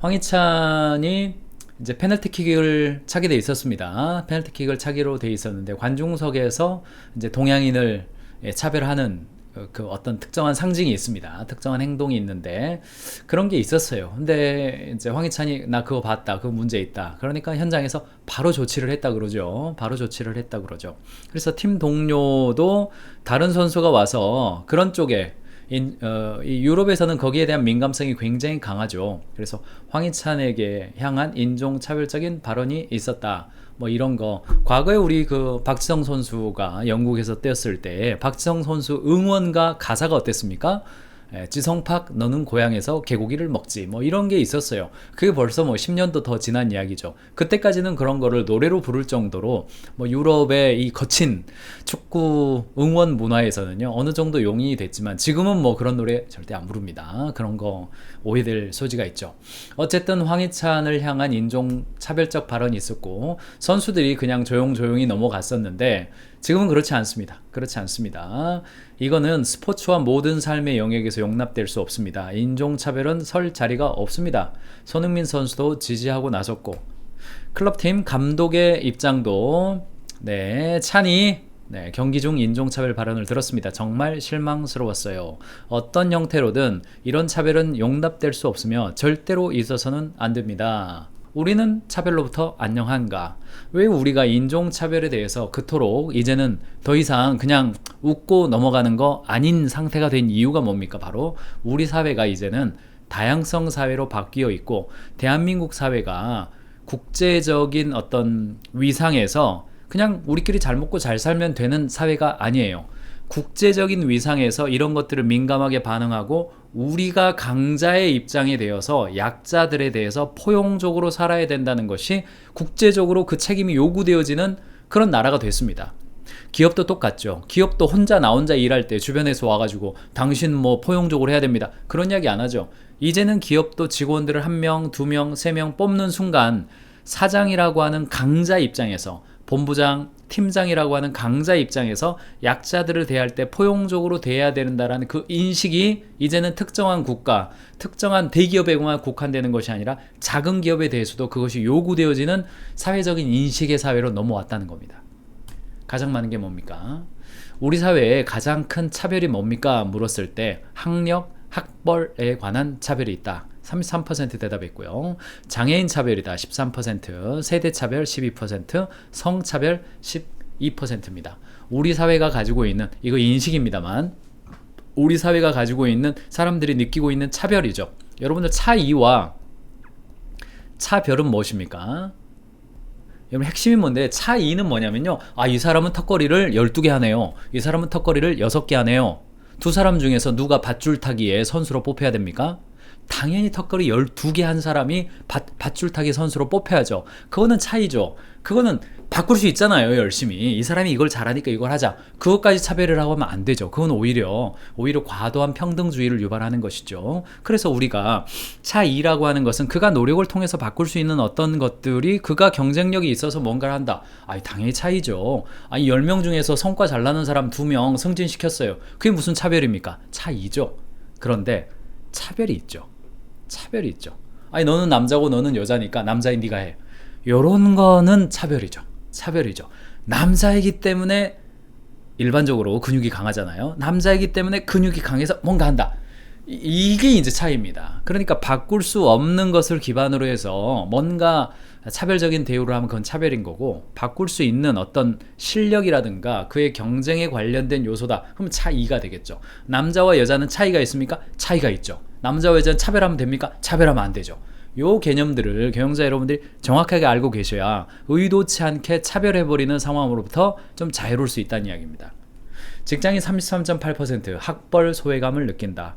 황희찬이 이제 페널티킥을 차게 돼 있었습니다. 페널티킥을 차기로 돼 있었는데 관중석에서 이제 동양인을 차별하는 그 어떤 특정한 상징이 있습니다. 특정한 행동이 있는데 그런 게 있었어요. 근데 이제 황희찬이 나 그거 봤다. 그거 문제 있다. 그러니까 현장에서 바로 조치를 했다 그러죠. 바로 조치를 했다 그러죠. 그래서 팀 동료도 다른 선수가 와서 그런 쪽에 이 유럽에서는 거기에 대한 민감성이 굉장히 강하죠. 그래서 황희찬에게 향한 인종차별적인 발언이 있었다. 뭐 이런 거. 과거에 우리 그 박지성 선수가 영국에서 뛰었을 때 박지성 선수 응원가 가사가 어땠습니까? 지성팍 너는 고향에서 개고기를 먹지 뭐 이런 게 있었어요. 그게 벌써 뭐 10년도 더 지난 이야기죠. 그때까지는 그런 거를 노래로 부를 정도로 뭐 유럽의 이 거친 축구 응원 문화에서는요 어느 정도 용인이 됐지만 지금은 뭐 그런 노래 절대 안 부릅니다. 그런 거 오해될 소지가 있죠. 어쨌든 황희찬을 향한 인종차별적 발언이 있었고 선수들이 그냥 조용조용히 넘어갔었는데 지금은 그렇지 않습니다. 그렇지 않습니다. 이거는 스포츠와 모든 삶의 영역에서 용납될 수 없습니다. 인종차별은 설 자리가 없습니다. 손흥민 선수도 지지하고 나섰고 클럽팀 감독의 입장도 찬이 경기 중 인종차별 발언을 들었습니다. 정말 실망스러웠어요. 어떤 형태로든 이런 차별은 용납될 수 없으며 절대로 있어서는 안 됩니다. 우리는 차별로부터 안녕한가? 왜 우리가 인종차별에 대해서 그토록 이제는 더 이상 그냥 웃고 넘어가는 거 아닌 상태가 된 이유가 뭡니까? 바로 우리 사회가 이제는 다양성 사회로 바뀌어 있고 대한민국 사회가 국제적인 어떤 위상에서 그냥 우리끼리 잘 먹고 잘 살면 되는 사회가 아니에요. 국제적인 위상에서 이런 것들을 민감하게 반응하고 우리가 강자의 입장에 대해서 약자들에 대해서 포용적으로 살아야 된다는 것이 국제적으로 그 책임이 요구되어지는 그런 나라가 됐습니다. 기업도 똑같죠. 기업도 나 혼자 일할 때 주변에서 와가지고 당신 뭐 포용적으로 해야 됩니다. 그런 이야기 안 하죠. 이제는 기업도 직원들을 1명, 2명, 3명 뽑는 순간 사장이라고 하는 강자 입장에서 본부장, 팀장이라고 하는 강자 입장에서 약자들을 대할 때 포용적으로 대해야 된다는 그 인식이 이제는 특정한 국가, 특정한 대기업에만 국한되는 것이 아니라 작은 기업에 대해서도 그것이 요구되어지는 사회적인 인식의 사회로 넘어왔다는 겁니다. 가장 많은 게 뭡니까? 우리 사회에 가장 큰 차별이 뭡니까? 물었을 때 학력, 학벌에 관한 차별이 있다. 33% 대답했고요. 장애인 차별이다. 13%, 세대 차별 12%, 성차별 12%입니다. 우리 사회가 가지고 있는 이거 인식입니다만 우리 사회가 가지고 있는 사람들이 느끼고 있는 차별이죠. 여러분들 차이와 차별은 무엇입니까? 여러분 핵심이 뭔데 차이는 뭐냐면요. 이 사람은 턱걸이를 12개 하네요. 이 사람은 턱걸이를 6개 하네요. 두 사람 중에서 누가 밧줄 타기에 선수로 뽑혀야 됩니까? 당연히 턱걸이 12개 한 사람이 밧줄 타기 선수로 뽑혀야죠. 그거는 차이죠. 그거는 바꿀 수 있잖아요. 열심히. 이 사람이 이걸 잘하니까 이걸 하자. 그것까지 차별을 하고 하면 안 되죠. 그건 오히려 과도한 평등주의를 유발하는 것이죠. 그래서 우리가 차이라고 하는 것은 그가 노력을 통해서 바꿀 수 있는 어떤 것들이 그가 경쟁력이 있어서 뭔가를 한다. 당연히 차이죠. 10명 중에서 성과 잘 나는 사람 2명 승진시켰어요. 그게 무슨 차별입니까? 차이죠. 그런데 차별이 있죠. 차별이 있죠. 너는 남자고 너는 여자니까 남자인 네가 해. 요런 거는 차별이죠. 차별이죠. 남자이기 때문에 일반적으로 근육이 강하잖아요. 남자이기 때문에 근육이 강해서 뭔가 한다. 이게 이제 차이입니다. 그러니까 바꿀 수 없는 것을 기반으로 해서 뭔가 차별적인 대우를 하면 그건 차별인 거고 바꿀 수 있는 어떤 실력이라든가 그의 경쟁에 관련된 요소다. 그럼 차이가 되겠죠. 남자와 여자는 차이가 있습니까? 차이가 있죠. 남자와 여자는 차별하면 됩니까? 차별하면 안 되죠. 요 개념들을 경영자 여러분들이 정확하게 알고 계셔야 의도치 않게 차별해버리는 상황으로부터 좀 자유로울 수 있다는 이야기입니다. 직장인 33.8% 학벌 소외감을 느낀다.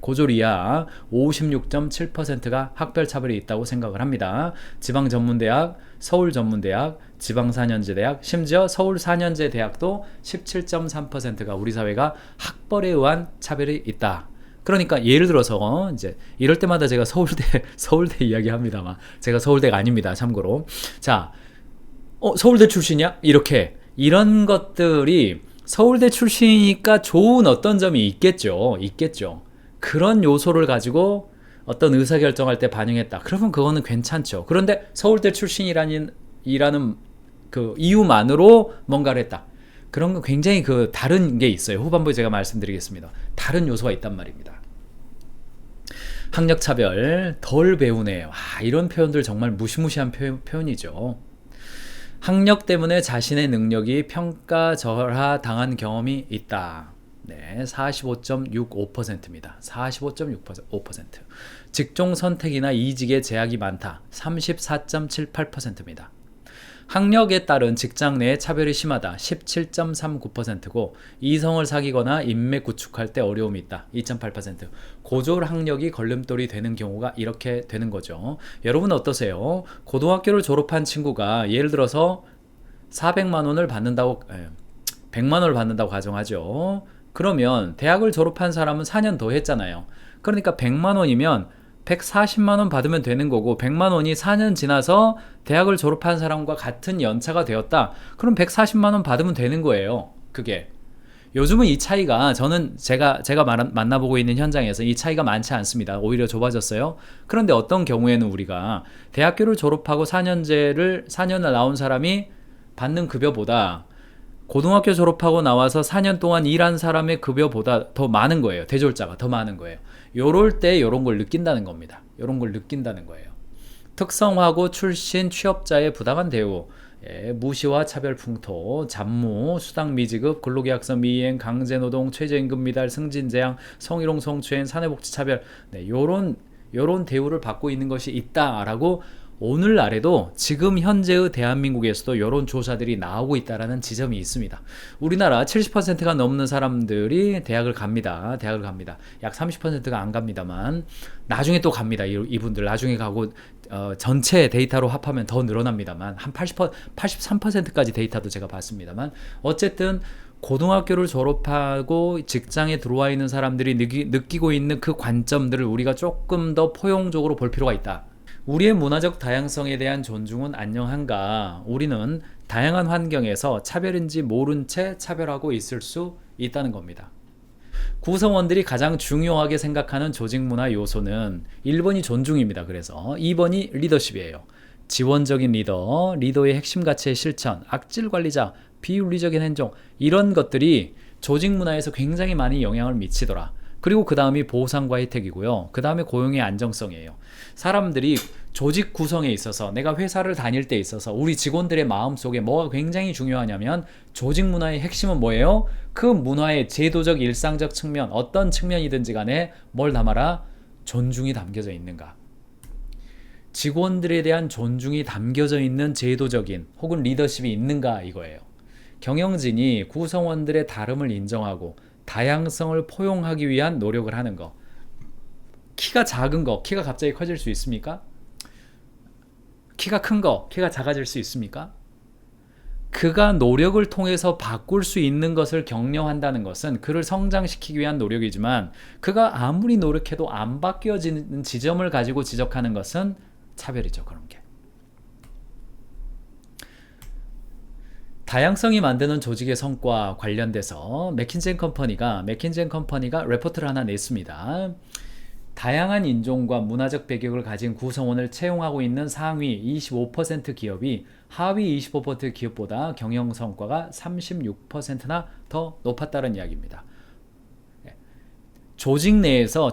고졸 이하 56.7%가 학별차별이 있다고 생각을 합니다. 지방전문대학, 서울전문대학, 지방4년제대학, 심지어 서울 4년제 대학도 17.3%가 우리 사회가 학벌에 의한 차별이 있다. 그러니까 예를 들어서 이제 이럴 때마다 제가 서울대 이야기합니다만 제가 서울대가 아닙니다. 참고로. 자, 서울대 출신이야? 이런 것들이 서울대 출신이니까 좋은 어떤 점이 있겠죠. 그런 요소를 가지고 어떤 의사결정할 때 반영했다. 그러면 그거는 괜찮죠. 그런데 서울대 출신이라는 그 이유만으로 뭔가를 했다. 그런 거 굉장히 그 다른 게 있어요. 후반부에 제가 말씀드리겠습니다. 다른 요소가 있단 말입니다. 학력차별, 덜 배우네요. 이런 표현들 정말 무시무시한 표현이죠. 학력 때문에 자신의 능력이 평가절하 당한 경험이 있다. 네, 45.65%입니다. 45.65%. 직종 선택이나 이직의 제약이 많다. 34.78%입니다. 학력에 따른 직장 내 차별이 심하다. 17.39%고 이성을 사귀거나 인맥 구축할 때 어려움이 있다. 2.8%. 고졸 학력이 걸림돌이 되는 경우가 이렇게 되는 거죠. 여러분 어떠세요? 고등학교를 졸업한 친구가 예를 들어서 400만 원을 받는다고 100만 원을 받는다고 가정하죠. 그러면 대학을 졸업한 사람은 4년 더 했잖아요. 그러니까 100만 원이면 140만 원 받으면 되는 거고 100만 원이 4년 지나서 대학을 졸업한 사람과 같은 연차가 되었다. 그럼 140만 원 받으면 되는 거예요. 그게. 요즘은 이 차이가 제가 만나보고 있는 현장에서 이 차이가 많지 않습니다. 오히려 좁아졌어요. 그런데 어떤 경우에는 우리가 대학교를 졸업하고 4년을 나온 사람이 받는 급여보다 고등학교 졸업하고 나와서 4년 동안 일한 사람의 급여보다 더 많은 거예요. 대졸자가 더 많은 거예요. 요럴 때 요런 걸 느낀다는 겁니다. 요런 걸 느낀다는 거예요. 특성화고 출신 취업자의 부당한 대우, 무시와 차별 풍토, 잡무, 수당 미지급, 근로계약서 미이행, 강제노동, 최저임금 미달, 승진제한, 성희롱 성추행, 사내복지 차별, 네, 요런 대우를 받고 있는 것이 있다라고 오늘날에도 지금 현재의 대한민국에서도 이런 조사들이 나오고 있다는 지점이 있습니다. 우리나라 70%가 넘는 사람들이 대학을 갑니다. 약 30%가 안 갑니다만 나중에 또 갑니다. 이분들 나중에 가고 전체 데이터로 합하면 더 늘어납니다만 한 83%까지 데이터도 제가 봤습니다만 어쨌든 고등학교를 졸업하고 직장에 들어와 있는 사람들이 느끼고 있는 그 관점들을 우리가 조금 더 포용적으로 볼 필요가 있다. 우리의 문화적 다양성에 대한 존중은 안녕한가? 우리는 다양한 환경에서 차별인지 모른 채 차별하고 있을 수 있다는 겁니다. 구성원들이 가장 중요하게 생각하는 조직 문화 요소는 1번이 존중입니다. 그래서 2번이 리더십이에요. 지원적인 리더의 핵심 가치의 실천, 악질 관리자, 비윤리적인 행동 이런 것들이 조직 문화에서 굉장히 많이 영향을 미치더라. 그리고 그 다음이 보상과 혜택이고요. 그 다음에 고용의 안정성이에요. 사람들이 조직 구성에 있어서 내가 회사를 다닐 때 있어서 우리 직원들의 마음속에 뭐가 굉장히 중요하냐면 조직 문화의 핵심은 뭐예요? 그 문화의 제도적 일상적 측면 어떤 측면이든지 간에 뭘 담아라? 존중이 담겨져 있는가? 직원들에 대한 존중이 담겨져 있는 제도적인 혹은 리더십이 있는가 이거예요. 경영진이 구성원들의 다름을 인정하고 다양성을 포용하기 위한 노력을 하는 거. 키가 작은 거, 키가 갑자기 커질 수 있습니까? 키가 큰 거, 키가 작아질 수 있습니까? 그가 노력을 통해서 바꿀 수 있는 것을 격려한다는 것은 그를 성장시키기 위한 노력이지만 그가 아무리 노력해도 안 바뀌어지는 지점을 가지고 지적하는 것은 차별이죠. 그런 게. 다양성이 만드는 조직의 성과 관련돼서 맥킨지 컴퍼니가 레포트를 하나 냈습니다. 다양한 인종과 문화적 배경을 가진 구성원을 채용하고 있는 상위 25% 기업이 하위 25% 기업보다 경영 성과가 36%나 더 높았다는 이야기입니다. 조직 내에서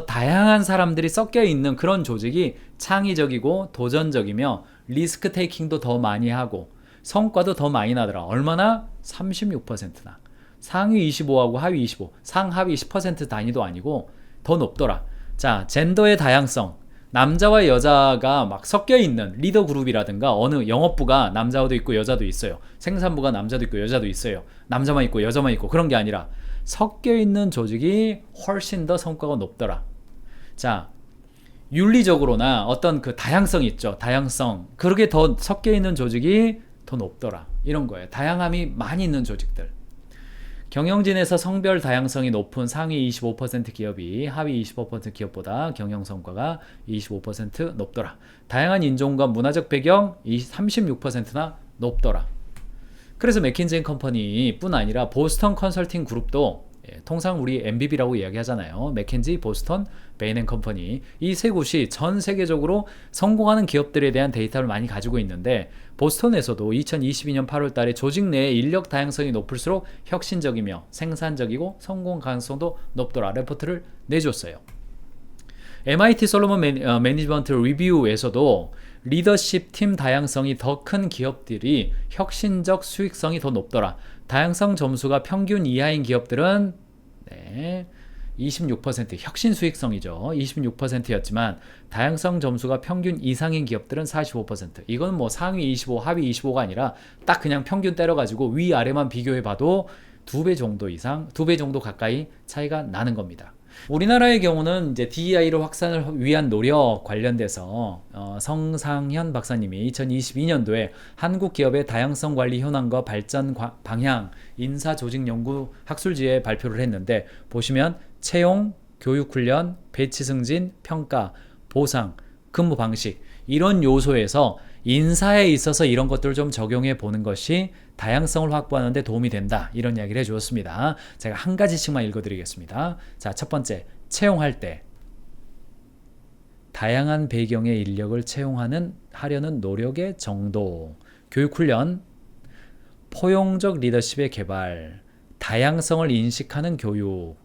다양한 사람들이 섞여 있는 그런 조직이 창의적이고 도전적이며 리스크 테이킹도 더 많이 하고 성과도 더 많이 나더라. 얼마나? 36%나. 상위 25하고 하위 25, 상하위 10% 단위도 아니고 더 높더라. 자, 젠더의 다양성. 남자와 여자가 막 섞여 있는 리더 그룹이라든가 어느 영업부가 남자도 있고 여자도 있어요. 생산부가 남자도 있고 여자도 있어요. 남자만 있고 여자만 있고 그런 게 아니라 섞여 있는 조직이 훨씬 더 성과가 높더라. 자, 윤리적으로나 어떤 그 다양성 있죠. 다양성. 그렇게 더 섞여 있는 조직이 더 높더라. 이런 거예요. 다양함이 많이 있는 조직들. 경영진에서 성별 다양성이 높은 상위 25% 기업이 하위 25% 기업보다 경영 성과가 25% 높더라. 다양한 인종과 문화적 배경 36%나 높더라. 그래서 맥킨지 컴퍼니 뿐 아니라 보스턴 컨설팅 그룹도 통상 우리 MBB라고 이야기하잖아요. 맥킨지, 보스턴, 베인앤컴퍼니. 이 세 곳이 전 세계적으로 성공하는 기업들에 대한 데이터를 많이 가지고 있는데 보스턴에서도 2022년 8월 달에 조직 내의 인력 다양성이 높을수록 혁신적이며 생산적이고 성공 가능성도 높더라 레포트를 내줬어요. MIT 솔로몬 매니지먼트 리뷰에서도 리더십 팀 다양성이 더 큰 기업들이 혁신적 수익성이 더 높더라. 다양성 점수가 평균 이하인 기업들은 26% 혁신 수익성이죠. 26%였지만 다양성 점수가 평균 이상인 기업들은 45%. 이건 뭐 상위 25, 하위 25가 아니라 딱 그냥 평균 때려가지고 위아래만 비교해 봐도 2배 정도 이상, 2배 정도 가까이 차이가 나는 겁니다. 우리나라의 경우는 이제 DEI를 확산을 위한 노력 관련돼서 성상현 박사님이 2022년도에 한국 기업의 다양성 관리 현황과 발전 방향 인사 조직 연구 학술지에 발표를 했는데 보시면 채용, 교육 훈련, 배치 승진, 평가, 보상, 근무 방식 이런 요소에서 인사에 있어서 이런 것들을 좀 적용해 보는 것이 다양성을 확보하는 데 도움이 된다. 이런 이야기를 해주었습니다. 제가 한 가지씩만 읽어드리겠습니다. 자, 첫 번째, 채용할 때 다양한 배경의 인력을 하려는 노력의 정도, 교육훈련, 포용적 리더십의 개발, 다양성을 인식하는 교육,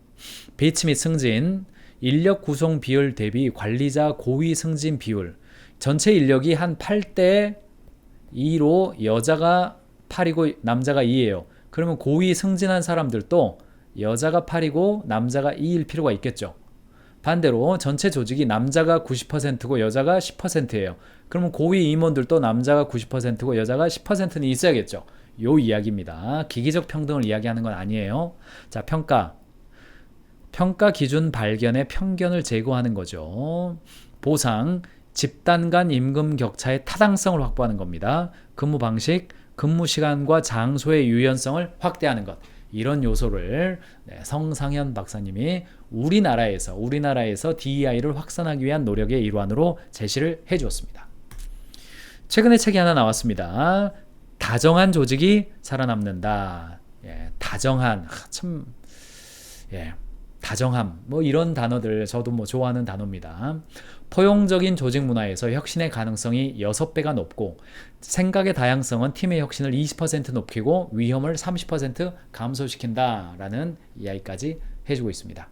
배치 및 승진, 인력 구성 비율 대비 관리자 고위 승진 비율, 전체 인력이 한 8대 2로 여자가 8이고 남자가 2예요. 그러면 고위 승진한 사람들도 여자가 8이고 남자가 2일 필요가 있겠죠. 반대로 전체 조직이 남자가 90%고 여자가 10%예요. 그러면 고위 임원들도 남자가 90%고 여자가 10%는 있어야겠죠. 요 이야기입니다. 기기적 평등을 이야기하는 건 아니에요. 자, 평가 기준 발견에 편견을 제거하는 거죠. 보상, 집단 간 임금 격차의 타당성을 확보하는 겁니다. 근무 방식, 근무 시간과 장소의 유연성을 확대하는 것. 이런 요소를 성상현 박사님이 우리나라에서 DEI를 확산하기 위한 노력의 일환으로 제시를 해주었습니다. 최근에 책이 하나 나왔습니다. 다정한 조직이 살아남는다. 다정한, 다정함, 뭐 이런 단어들 저도 뭐 좋아하는 단어입니다. 포용적인 조직 문화에서 혁신의 가능성이 6배가 높고 생각의 다양성은 팀의 혁신을 20% 높이고 위험을 30% 감소시킨다라는 이야기까지 해주고 있습니다.